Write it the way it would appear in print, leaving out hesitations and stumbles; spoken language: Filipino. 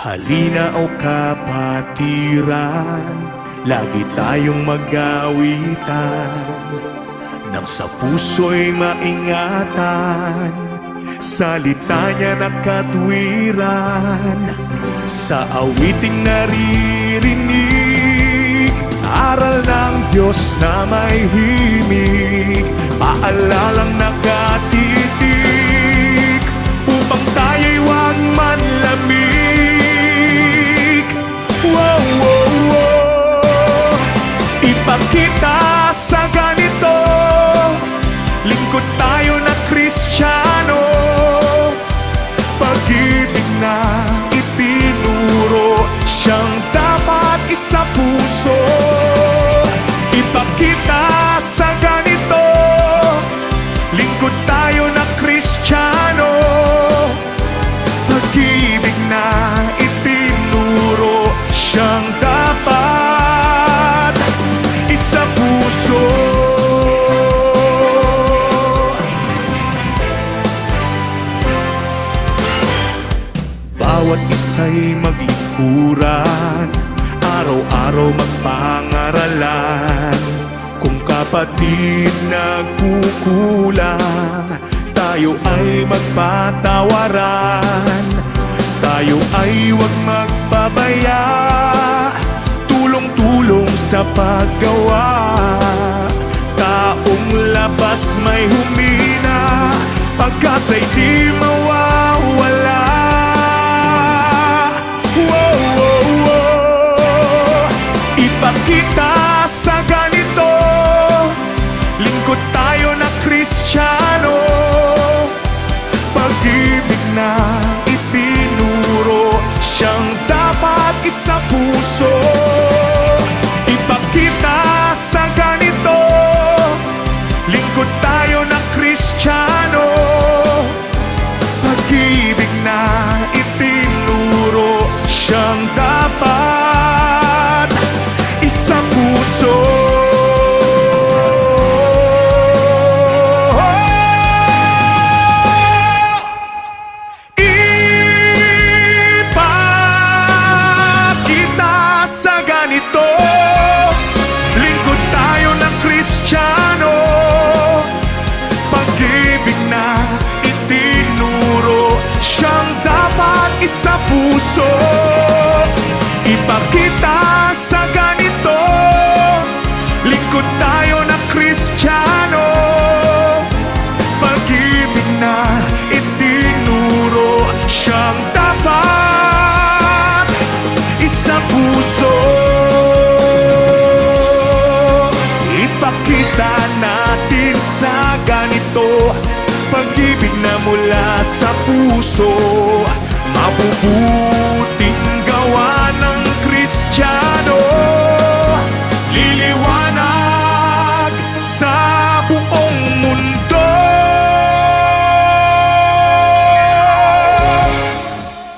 Halina o kapatiran, lagi tayong mag-awitan, nang sa puso'y maingatan, salita niya na katwiran. Sa awiting naririnig, aral ng Diyos na may himig, paalalang nakatitig, upang tayo'y huwag manlamig. Wow, wow, wow. Ipakita sa ganito, lingkod tayo na Kristiyano, pag-ibig na itinuro, siyang dapat isa puso. Ipakita sa ganito, lingkod tayo na Kristiyano, pag-ibig na itinuro, siyang dapat isa puso. Bawat isa'y maglikuran, araw-araw magpangaralan. Kung kapatid nagkukulang, tayo ay magpatawaran. Tayo ay huwag magpabaya, tulong-tulong sa paggawa. Taong labas may humina, pag-asa'y di mawawala. Wow, wow, wow. Ipakita sa ganito, lingkod tayo na Kristiyano, pag-ibig na itinuro, siyang dapat isa puso. Ipakita sa ganito, lingkod tayo na Kristiyano, pag-ibig na itinuro, siyang dapat isa puso. Ipakita sa ganito, lingkod tayo ng Kristiyano, pag-ibig na itinuro, siyang dapat isa puso. Ipakita sa ganito, lingkod tayo na Kristiyano, pag-ibig na itinuro, siyang dapat isa puso. Ipakita natin sa ganito, pag-ibig na mula sa puso, mabubuhay